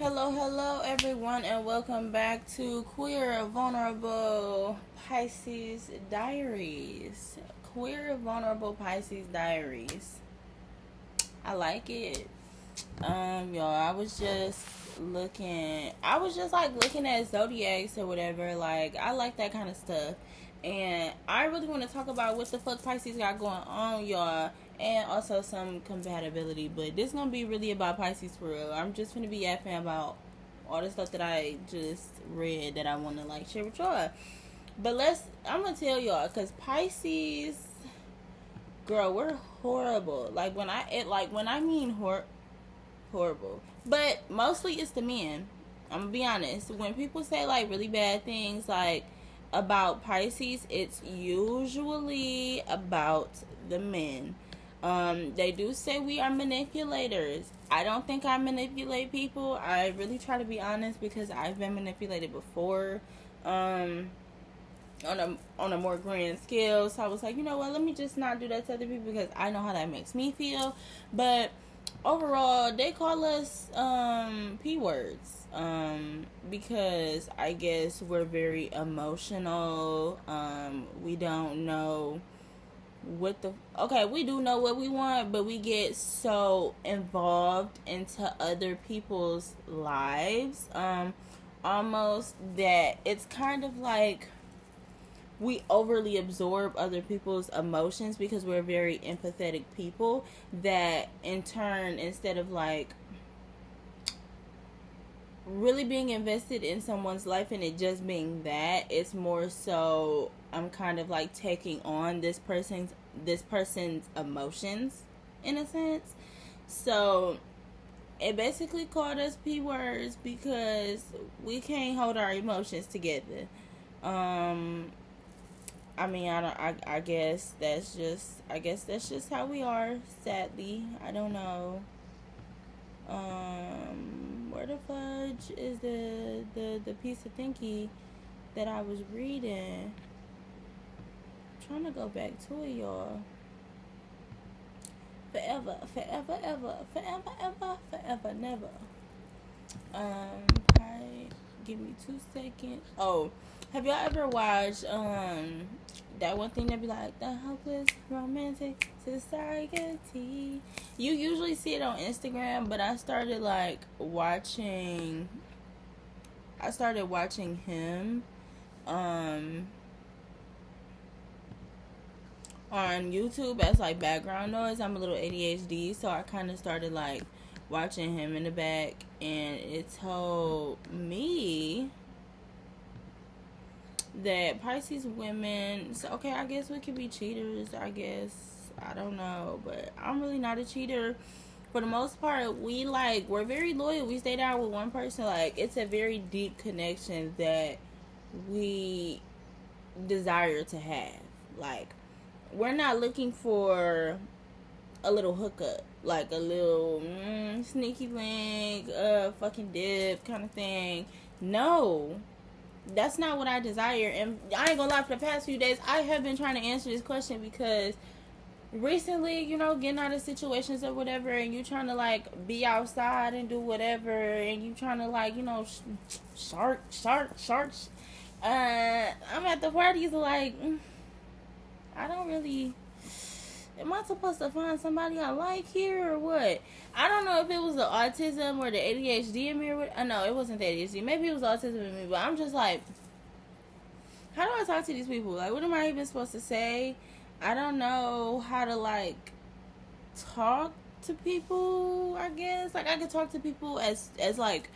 Hello, everyone, and welcome back to Queer Vulnerable Pisces Diaries. Queer Vulnerable Pisces Diaries. I like it. Y'all, I was just like looking at zodiacs or whatever. Like, I like that kind of stuff. And I really want to talk about what the fuck Pisces got going on, y'all. And also some compatibility. But this gonna be really about Pisces for real. I'm just gonna be yapping about all the stuff that I just read that I want to like share with y'all. But I'm gonna tell y'all, because Pisces, girl, we're horrible. When I mean horrible. But mostly it's the men. I'm gonna be honest. When people say like really bad things like about Pisces, it's usually about the men. They do say we are manipulators. I don't think I manipulate people. I really try to be honest because I've been manipulated before. On a more grand scale. So I was like, you know what, let me just not do that to other people because I know how that makes me feel. But overall, they call us P words. Because I guess we're very emotional. We don't know we do know what we want, but we get so involved into other people's lives, almost that it's kind of like we overly absorb other people's emotions because we're very empathetic people, that in turn, instead of like really being invested in someone's life and it just being that, it's more so I'm kind of like taking on this person's emotions in a sense. So it basically called us P words because we can't hold our emotions together. I mean, I guess that's just how we are. Sadly, I don't know. Where the fudge is the piece of thinky that I was reading? I'm trying to go back to it, y'all. Forever, never. Give me 2 seconds. Oh, have y'all ever watched that one thing that be like the hopeless romantic society? You usually see it on Instagram, but I started watching him on YouTube as like background noise. I'm a little ADHD, so I kind of started like watching him in the back, and it told me that Pisces women, so okay, I guess we could be cheaters, I guess. I don't know, but I'm really not a cheater. For the most part, we're very loyal. We stay down with one person. Like, it's a very deep connection that we desire to have. Like, we're not looking for a little hookup, like a little sneaky link, fucking dip kind of thing. No, that's not what I desire. And I ain't gonna lie, for the past few days, I have been trying to answer this question because recently, getting out of situations or whatever, and you trying to like be outside and do whatever, and you trying to like, sharks. I'm at the parties like, I don't really. Am I supposed to find somebody I like here or what? I don't know if it was the autism or the ADHD in me or what. No, it wasn't the ADHD. Maybe it was autism in me, but I'm just like, how do I talk to these people? Like, what am I even supposed to say? I don't know how to like talk to people, I guess. Like, I could talk to people as like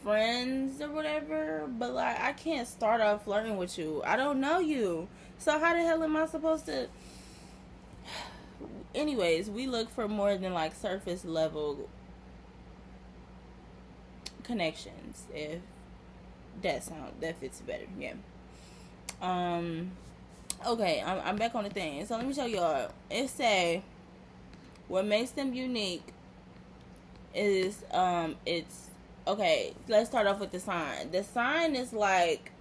friends or whatever, but like I can't start off flirting with you. I don't know you. So how the hell am I supposed to? Anyways, we look for more than like surface level connections, if that fits better. Yeah. Okay, I'm back on the thing. So let me show y'all. It say what makes them unique is it's okay. Let's start off with the sign. The sign is like,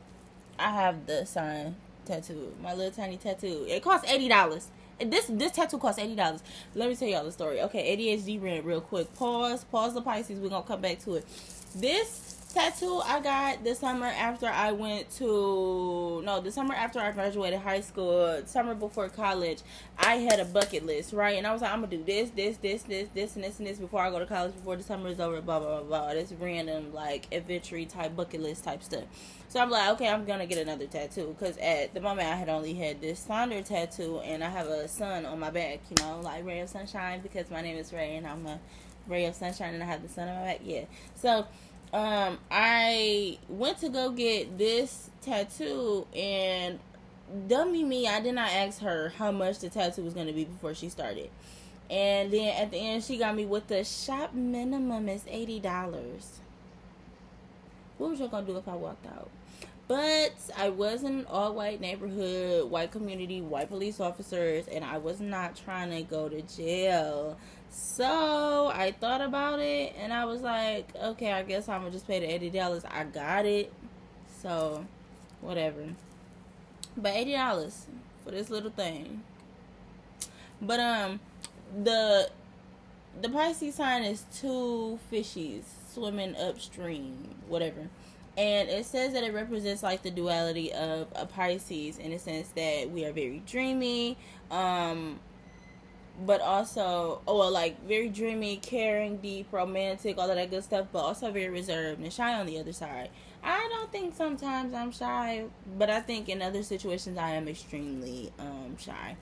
I have the sign tattoo, my little tiny tattoo. It costs $80. This tattoo costs $80. Let me tell y'all the story. Okay, ADHD rant real quick. Pause the Pisces. We're gonna come back to it. This tattoo I got the summer after I graduated high school, summer before college. I had a bucket list, right? And I was like, I'm gonna do this, and this before I go to college, before the summer is over, blah, blah, blah, blah. This random, like, adventure type bucket list type stuff. So I'm like, okay, I'm gonna get another tattoo, because at the moment I had only had this Sonder tattoo, and I have a sun on my back, you know, like ray of sunshine, because my name is Ray, and I'm a ray of sunshine, and I have the sun on my back, yeah. So I went to go get this tattoo, and dummy me, I did not ask her how much the tattoo was going to be before she started. And then at the end, she got me with the shop minimum is $80. What was you going to do if I walked out? But I was in an all-white neighborhood, white community, white police officers, and I was not trying to go to jail. So I thought about it, and I was like, okay, I guess I'm going to just pay the $80. I got it. So, whatever. But $80 for this little thing. But, the Pisces sign is two fishies swimming upstream, whatever. And it says that it represents, like, the duality of a Pisces, in the sense that we are very dreamy, but also, like, very dreamy, caring, deep, romantic, all of that good stuff, but also very reserved and shy on the other side. I don't think sometimes I'm shy, but I think in other situations I am extremely shy.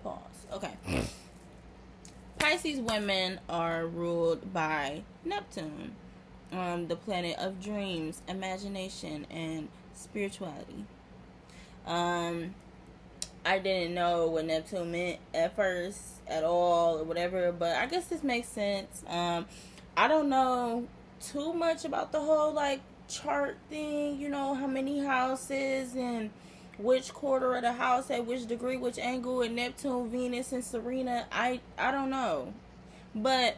Pause. Okay. Pisces women are ruled by Neptune, the planet of dreams, imagination, and spirituality. I didn't know what Neptune meant at first at all or whatever, but I guess this makes sense. I don't know too much about the whole, like, chart thing, you know, how many houses and which quarter of the house at which degree, which angle, and Neptune, Venus, and Serena. I don't know. But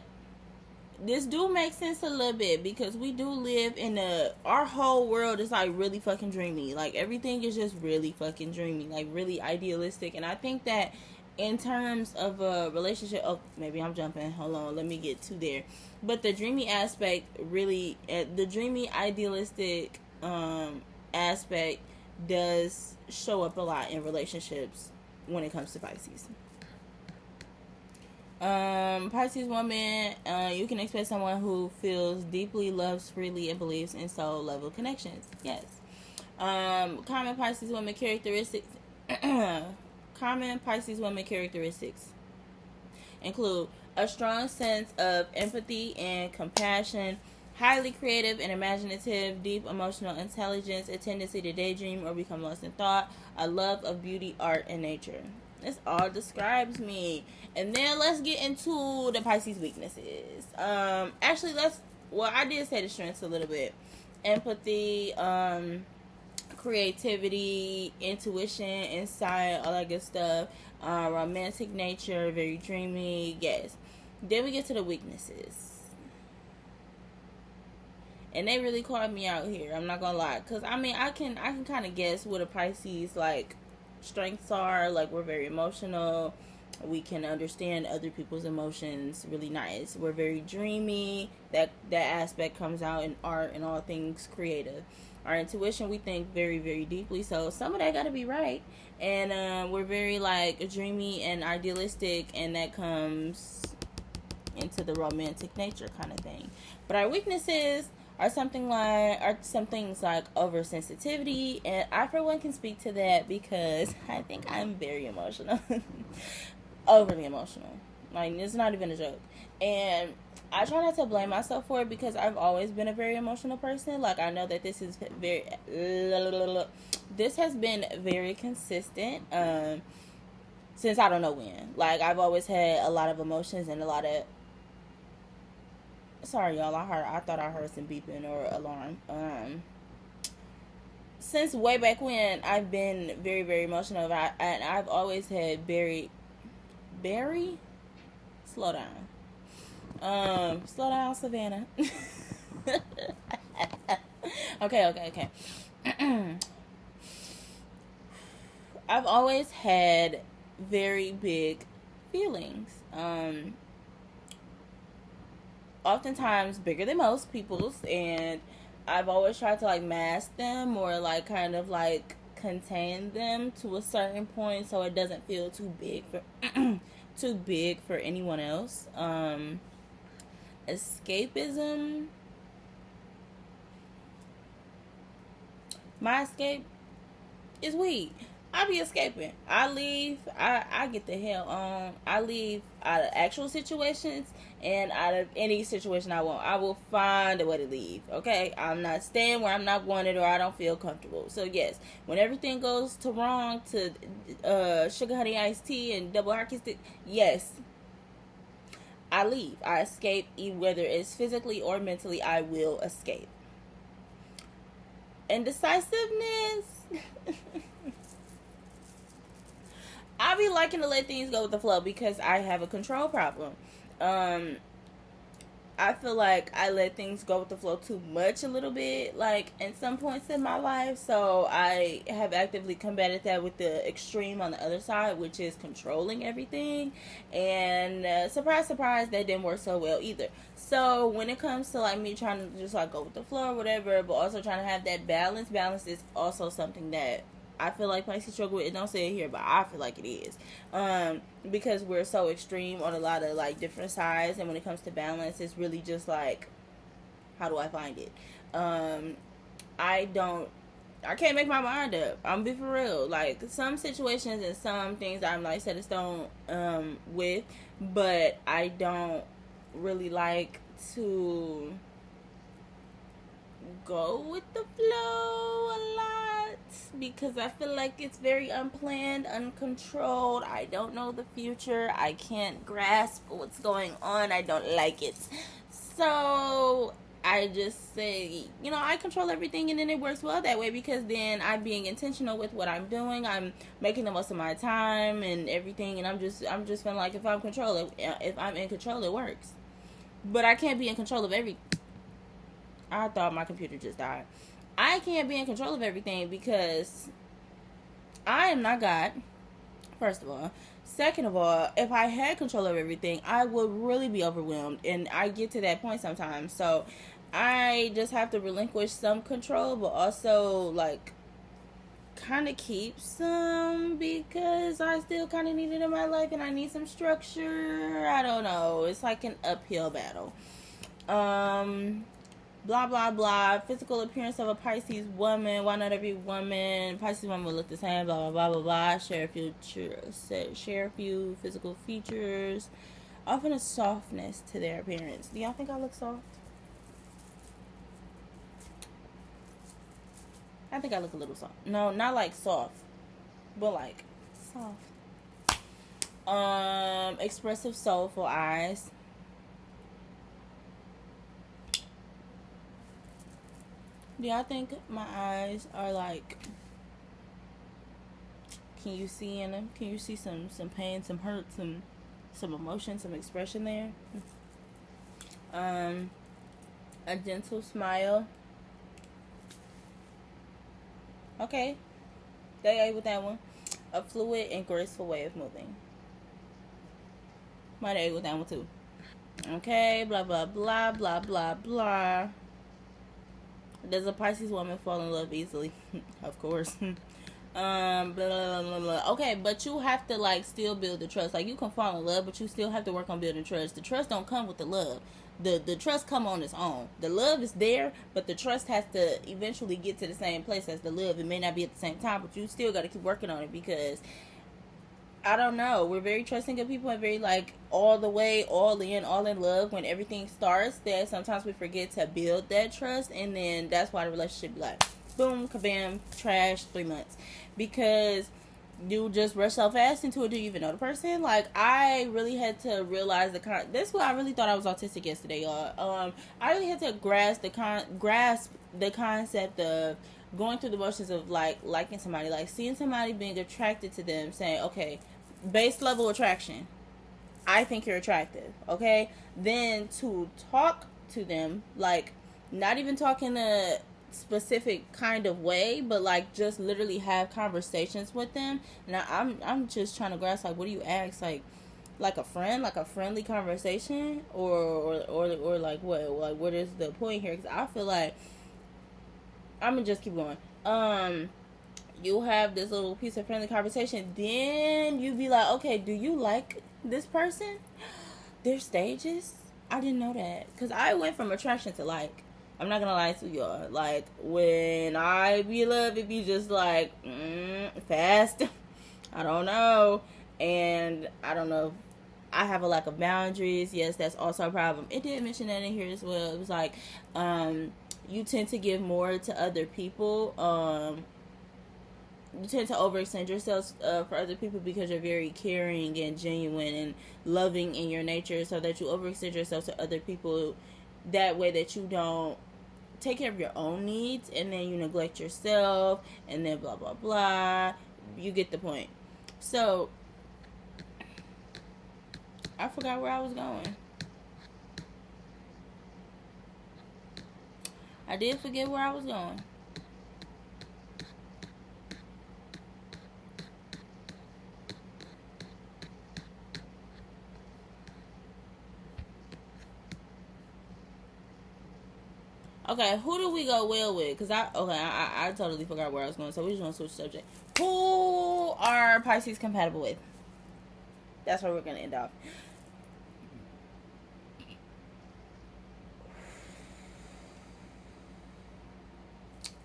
this do make sense a little bit, because we do live in our whole world is, like, really fucking dreamy. Like, everything is just really fucking dreamy, like, really idealistic. And I think that in terms of a relationship, maybe I'm jumping, hold on, let me get to there. But the dreamy aspect really, the dreamy idealistic aspect does show up a lot in relationships when it comes to Pisces. Pisces woman, you can expect someone who feels deeply, loves freely, and believes in soul level connections. Yes. Common Pisces woman characteristics. Common Pisces woman characteristics include a strong sense of empathy and compassion, highly creative and imaginative, deep emotional intelligence, a tendency to daydream or become lost in thought, a love of beauty, art, and nature. This all describes me. And then let's get into the Pisces weaknesses. Actually, I did say the strengths a little bit. Empathy, creativity, intuition, insight, all that good stuff. Romantic nature, very dreamy, yes. Then we get to the weaknesses. And they really called me out here, I'm not gonna lie. Because, I mean, I can kind of guess what a Pisces, like, strengths are. Like, we're very emotional. We can understand other people's emotions really nice. We're very dreamy. That aspect comes out in art and all things creative. Our intuition, we think very, very deeply. So some of that got to be right. And we're very, like, dreamy and idealistic. And that comes into the romantic nature kind of thing. But our weaknesses are some things like oversensitivity, and I for one can speak to that because I think I'm very emotional. Overly emotional. Like, it's not even a joke. And I try not to blame myself for it because I've always been a very emotional person. Like, I know that this has been very consistent since I don't know when. Like, I've always had a lot of emotions and a lot of... Sorry, y'all. I thought I heard some beeping or alarm. Since way back when, I've been very, very emotional. And I've always had slow down. Slow down, Savannah. Okay. I've always had very big feelings. Oftentimes bigger than most people's, and I've always tried to like mask them or like kind of like contain them to a certain point so it doesn't feel too big for too big for anyone else. Escapism. My escape is weed. I be escaping. I leave. I get the hell on. I leave out of actual situations and out of any situation I want. I will find a way to leave. Okay? I'm not staying where I'm not wanted or I don't feel comfortable. So yes, when everything goes to wrong to sugar honey iced tea and double hockey stick, yes, I leave. I escape. Whether it's physically or mentally, I will escape. Indecisiveness. I be liking to let things go with the flow because I have a control problem. I feel like I let things go with the flow too much a little bit, like in some points in my life. So I have actively combated that with the extreme on the other side, which is controlling everything. And surprise, surprise, that didn't work so well either. So when it comes to like me trying to just like go with the flow or whatever, but also trying to have that balance is also something that I feel like Pisces struggle with. It don't say it here, but I feel like it is. Because we're so extreme on a lot of like different sides, and when it comes to balance, it's really just like, how do I find it? I can't make my mind up. I'm be for real. Like some situations and some things I'm like set in stone with, but I don't really like to go with the flow a lot because I feel like it's very unplanned, uncontrolled. I don't know the future. I can't grasp what's going on. I don't like it. So I just say, I control everything, and then it works well that way because then I'm being intentional with what I'm doing. I'm making the most of my time and everything, and I'm just feeling like if I'm in control, it works. But I can't be in control of everything. I thought my computer just died. I can't be in control of everything because I am not God, first of all. Second of all, if I had control of everything, I would really be overwhelmed. And I get to that point sometimes. So I just have to relinquish some control, but also like kind of keep some because I still kind of need it in my life and I need some structure. I don't know. It's like an uphill battle. Blah blah blah. Physical appearance of a Pisces woman. Why not every woman? Pisces woman will look the same. Blah blah blah blah blah. Share a few physical features. Often a softness to their appearance. Do y'all think I look soft? I think I look a little soft. No, not like soft, but like soft. Expressive, soulful eyes. Do y'all think my eyes are like, can you see in them? Can you see some pain, some hurt, some emotion, some expression there? A gentle smile. Okay, they ate with that one. A fluid and graceful way of moving. Might ate with that one too. Okay, blah blah blah blah blah blah. Does a Pisces woman fall in love easily? Of course. Blah, blah, blah, blah. Okay, but you have to like still build the trust. Like you can fall in love, but you still have to work on building trust. The trust don't come with the love. The trust come on its own. The love is there, but the trust has to eventually get to the same place as the love. It may not be at the same time, but you still got to keep working on it because I don't know. We're very trusting of people and very like all the way, all in love when everything starts. That sometimes we forget to build that trust, and then that's why the relationship be like boom, kabam, trash, 3 months because you just rush so fast into it. Do you even know the person? Like I really had to realize this is why I really thought I was autistic yesterday, y'all. I really had to grasp the concept of going through the motions of like liking somebody, like seeing somebody, being attracted to them, saying okay, base level attraction, I think you're attractive, okay? Then to talk to them, like not even talking specific kind of way, but like just literally have conversations with them. Now I'm just trying to grasp, like, what do you ask, like a friend, like a friendly conversation, or like what is the point here? Because I feel like I'm gonna just keep going. You have this little piece of friendly conversation, then you be like, okay, do you like this person? There's stages. I didn't know that, because I went from attraction to like. I'm not gonna lie to y'all. Like, when I be love, it be just like fast. I don't know, and I don't know. I have a lack of boundaries. Yes, that's also a problem. It did mention that in here as well. It was like, you tend to give more to other people. You tend to overextend yourself for other people because you're very caring and genuine and loving in your nature, so that you overextend yourself to other people that way, that you don't take care of your own needs, and then you neglect yourself, and then blah blah blah. You get the point. So I forgot where I was going. I did forget where I was going. Okay, who do we go well with? Because I totally forgot where I was going, so we just want to switch subject. Who are Pisces compatible with? That's where we're going to end off.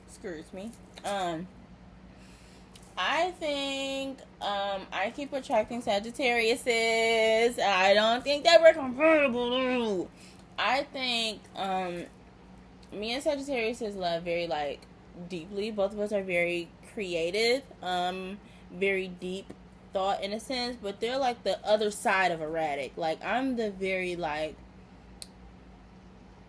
Excuse me. I think I keep attracting Sagittariuses. I don't think that we're compatible. I think me and Sagittarius love very like deeply. Both of us are very creative, very deep thought in a sense, but they're like the other side of erratic. Like, I'm the very like,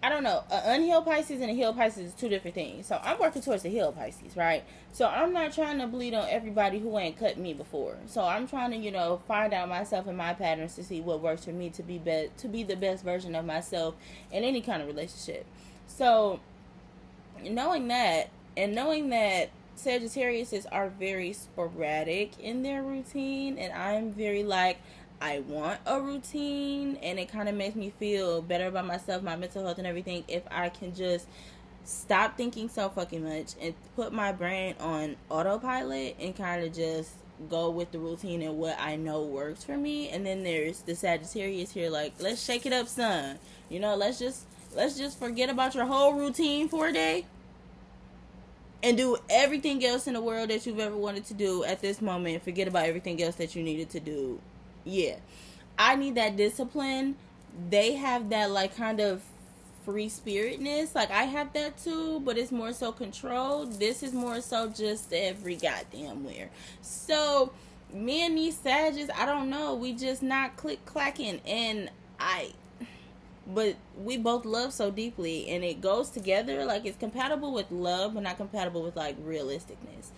I don't know, an unhealed Pisces and a healed Pisces is two different things. So I'm working towards the healed Pisces, right? So I'm not trying to bleed on everybody who ain't cut me before. So I'm trying to, find out myself and my patterns to see what works for me to be the best version of myself in any kind of relationship. So knowing that, and knowing that Sagittariuses are very sporadic in their routine, and I'm very like, I want a routine, and it kind of makes me feel better about myself, my mental health and everything, if I can just stop thinking so fucking much and put my brain on autopilot and kind of just go with the routine and what I know works for me. And then there's the Sagittarius here, like, let's shake it up, son. Let's just forget about your whole routine for a day and do everything else in the world that you've ever wanted to do at this moment. Forget about everything else that you needed to do. Yeah, I need that discipline. They have that like kind of free spiritness. Like, I have that too, but it's more so controlled. This is more so just every goddamn where. So me and these Sages, I don't know, we just not click clacking, but we both love so deeply, and it goes together. Like, it's compatible with love, but not compatible with like realisticness.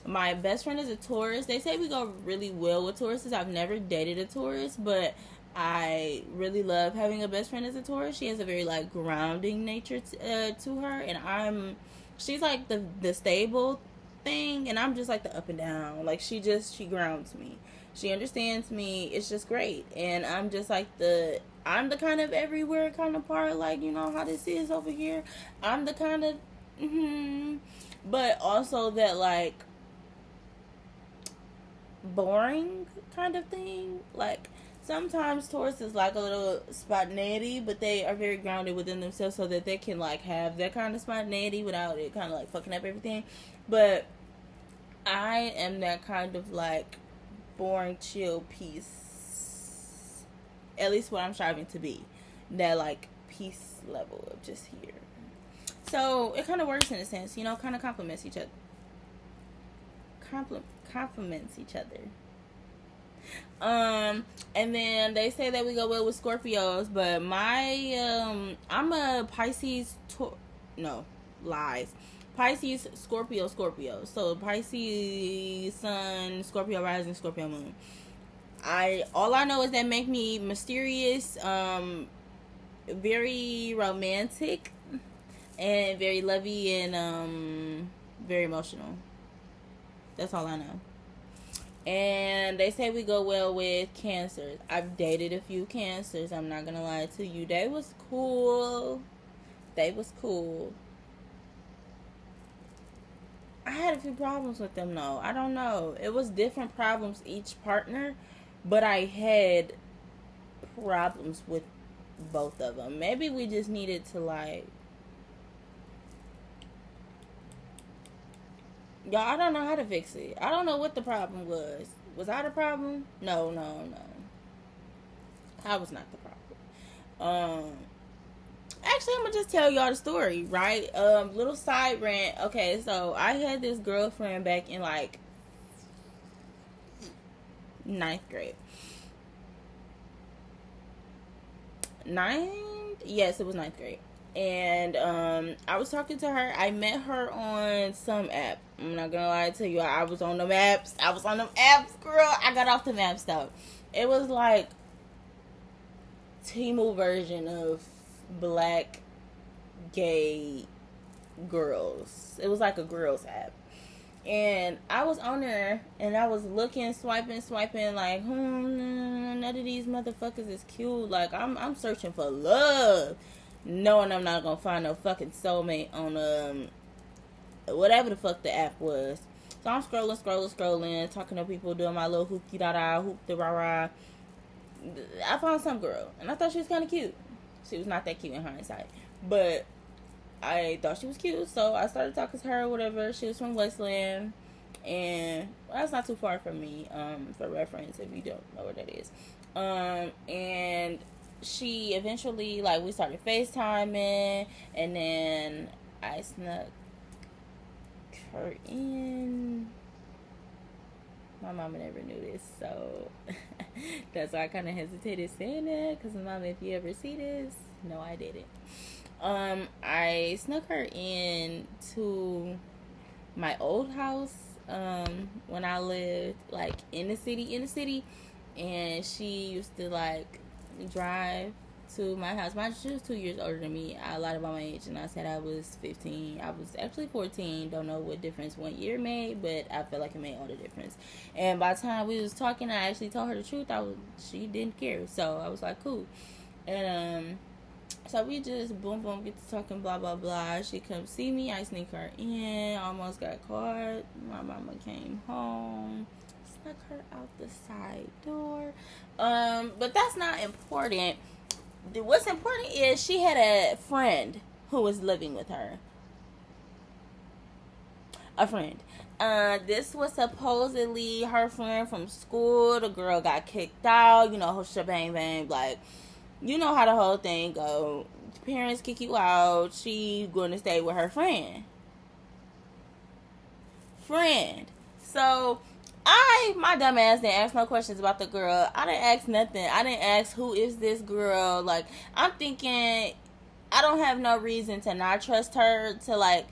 My best friend is a Taurus. They say we go really well with Tauruses. I've never dated a Taurus, but I really love having a best friend as a Taurus. She has a very like grounding nature to her, and she's like the stable thing, and I'm just like the up and down. Like, she grounds me. She understands me. It's just great, and I'm just like I'm the kind of everywhere kind of part. Like, how this is over here. I'm the kind of but also that like boring kind of thing. Like, sometimes Taurus is like a little spontaneity, but they are very grounded within themselves, so that they can like have that kind of spontaneity without it kind of like fucking up everything. But I am that kind of like boring, chill peace. At least what I'm striving to be. That like peace level of just here. So it kind of works in a sense, kind of complements each other. Complements each other. And then they say that we go well with Scorpios, but I'm a Pisces. No, lies. Pisces, Scorpio. So Pisces Sun, Scorpio rising, Scorpio moon. All I know is that make me mysterious, very romantic, and very lovey and very emotional. That's all I know. And they say we go well with cancers. I've dated a few cancers. I'm not gonna lie to you. They was cool. They was cool. I had a few problems with them though. I don't know. It was different problems each partner, but I had problems with both of them. Maybe we just needed to like, y'all, I don't know how to fix it. I don't know what the problem was. Was I the problem? No. I was not the problem. Actually, I'm gonna just tell y'all the story, right? Little side rant. Okay, so I had this girlfriend back in like ninth grade. Yes, it was ninth grade. And I was talking to her. I met her on some app. I'm not gonna lie to you. I was on them apps. Girl. I got off the maps though. It was like Temu version of black gay girls. It was like a girls app. And I was on there and I was looking, swiping, like, none of these motherfuckers is cute. Like, I'm searching for love, knowing I'm not gonna find no fucking soulmate on whatever the fuck the app was. So I'm scrolling, talking to people, doing my little hoopty da da, hoop the rah rah. I found some girl and I thought she was kind of cute. She was not that cute in hindsight, but I thought she was cute, so I started talking to her or whatever. She was from Westland, and that's not too far from me, for reference, if you don't know where that is. And she eventually, like, we started FaceTiming, and then I snuck her in. My mama never knew this, so that's why I kind of hesitated saying that, because mama, if you ever see this, no, I didn't. I snuck her in to my old house, when I lived, like, in the city, and she used to, like, drive to my house. She was 2 years older than me. I lied about my age, and I said I was 15. I was actually 14. Don't know what difference 1 year made, but I feel like it made all the difference. And by the time we was talking, I actually told her the truth. She didn't care, so I was like, cool. And, so we just boom get to talking, blah blah blah. She come see me. I sneak her in. Almost got caught. My mama came home, snuck her out the side door. But that's not important. What's important is she had a friend who was living with her. A friend. This was supposedly her friend from school. The girl got kicked out. You know, whole shebang bang, like. You know how the whole thing go. Parents kick you out. She going to stay with her friend. So, my dumb ass didn't ask no questions about the girl. I didn't ask nothing. I didn't ask who is this girl. Like, I'm thinking, I don't have no reason to not trust her to, like,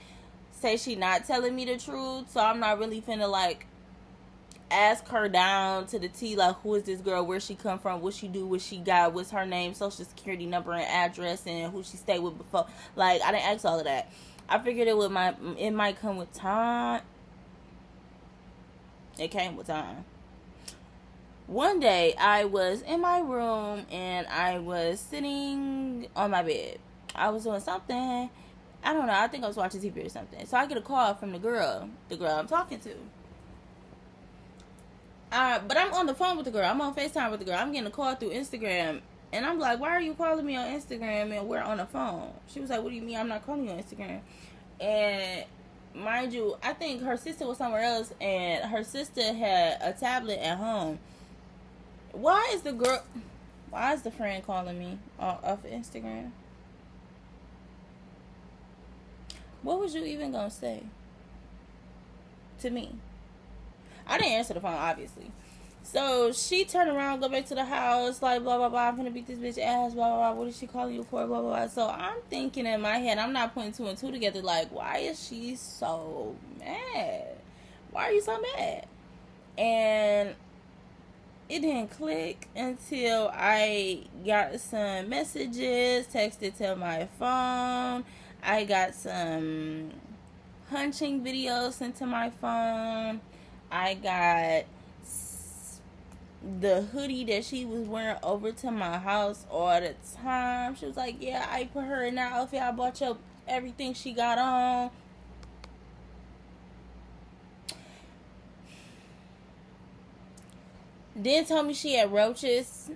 say she not telling me the truth. So, I'm not really finna, like, ask her down to the T, like, who is this girl, where she come from, what she do, what she got, what's her name, social security number and address, and who she stayed with before. Like, I didn't ask all of that. I figured it might come with time. It came with time. One day, I was in my room, and I was sitting on my bed. I was doing something. I don't know. I think I was watching TV or something. So I get a call from the girl I'm talking to. But I'm on the phone with the girl. I'm on FaceTime with the girl. I'm getting a call through Instagram. And I'm like, why are you calling me on Instagram and we're on the phone? She was like, what do you mean I'm not calling you on Instagram? And mind you, I think her sister was somewhere else. And her sister had a tablet at home. Why is the friend calling me off Instagram? What was you even going to say to me? I didn't answer the phone, obviously. So she turned around, go back to the house, like, blah, blah, blah. I'm gonna beat this bitch ass, blah, blah, blah. What is she calling you for, blah, blah, blah. So I'm thinking in my head, I'm not putting two and two together, like, why is she so mad? Why are you so mad? And it didn't click until I got some messages texted to my phone. I got some hunching videos sent to my phone. I got the hoodie that she was wearing over to my house all the time. She was like, yeah, I put her in that outfit. I bought you everything she got on. Then told me she had roaches.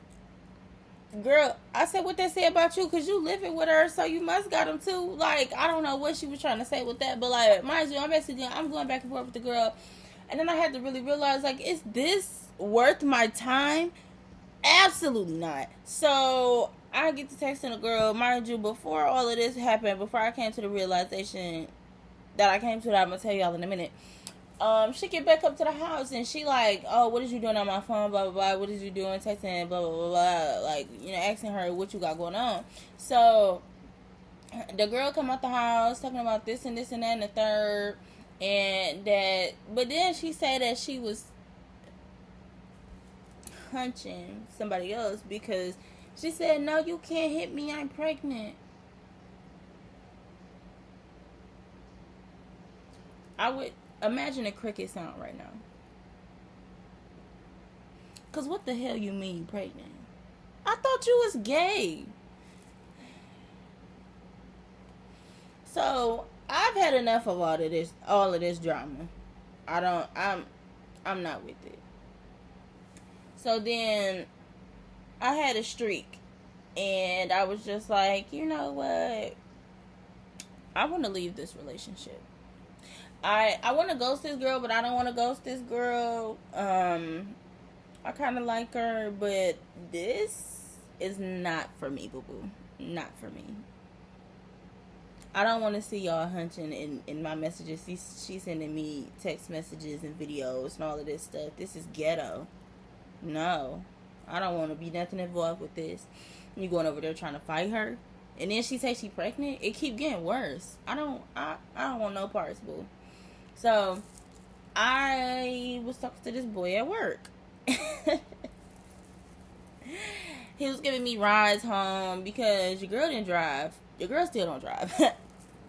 Girl, I said, what they say about you? Because you living with her, so you must got them too. Like, I don't know what she was trying to say with that. But, like, mind you, I'm going back and forth with the girl. And then I had to really realize, like, is this worth my time? Absolutely not. So, I get to texting a girl, mind you, before all of this happened, before I came to the realization that I came to that I'm going to tell y'all in a minute. She get back up to the house and she like, oh, what is you doing on my phone, blah, blah, blah, what is you doing, texting, blah, blah, blah, blah, like, you know, asking her what you got going on. So, the girl come out the house talking about this and this and that and the third, and that, but then she said that she was hunching somebody else because she said, no, you can't hit me, I'm pregnant. I would imagine a cricket sound right now. Cause what the hell you mean pregnant? I thought you was gay. So I've had enough of all of this drama. I'm not with it. So then I had a streak and I was just like, you know what? I want to leave this relationship. I want to ghost this girl, but I don't want to ghost this girl. I kind of like her, but this is not for me, boo-boo. Not for me. I don't want to see y'all hunching in my messages. She's sending me text messages and videos and all of this stuff. This is ghetto. No. I don't want to be nothing involved with this. You going over there trying to fight her? And then she says she pregnant? It keep getting worse. I don't want no parts, boo. So, I was talking to this boy at work. He was giving me rides home because your girl didn't drive. Your girl still don't drive.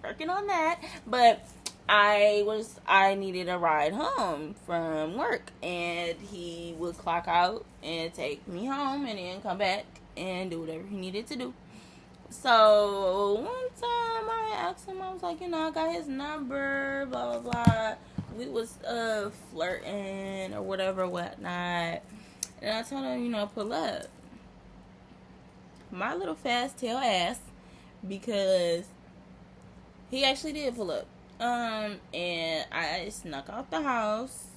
Working on that. But I needed a ride home from work. And he would clock out and take me home and then come back and do whatever he needed to do. So, one time I asked him, I was like, you know, I got his number, blah, blah, blah. We was flirting or whatever, whatnot. And I told him, you know, pull up. My little fast tail ass, because he actually did pull up. And I snuck out the house.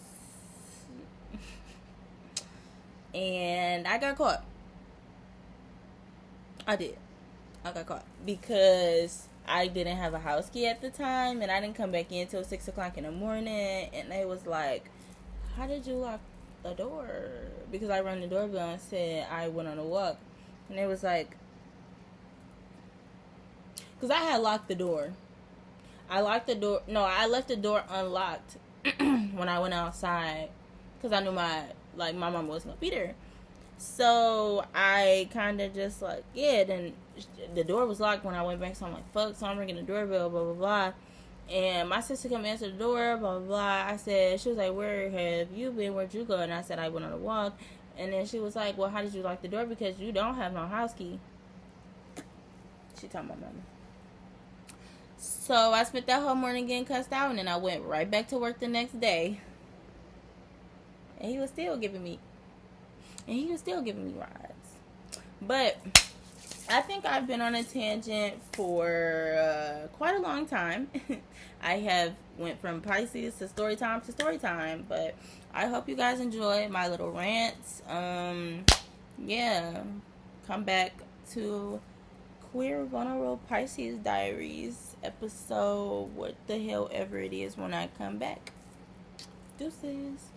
And I got caught. I did. I got caught because I didn't have a house key at the time, and I didn't come back in until 6 o'clock in the morning. And they was like, how did you lock the door? Because I rang the doorbell and said I went on a walk. And they was like, because I had locked the door. I locked the door. No, I left the door unlocked when I went outside because I knew my mama wasn't gonna be there. So I kind of just like, yeah, then the door was locked when I went back. So I'm like, fuck. So I'm ringing the doorbell, blah, blah, blah. And my sister come answer the door, blah, blah, blah. I said, she was like, where have you been? Where'd you go? And I said, I went on a walk. And then she was like, well, how did you lock the door? Because you don't have no house key. She told my mama. So I spent that whole morning getting cussed out. And then I went right back to work the next day. And he was still giving me rides. But I think I've been on a tangent for quite a long time. I have went from Pisces to story time, but I hope you guys enjoyed my little rants. Yeah, come back to Queer Vulnerable Pisces Diaries episode, what the hell ever it is, when I come back. Deuces.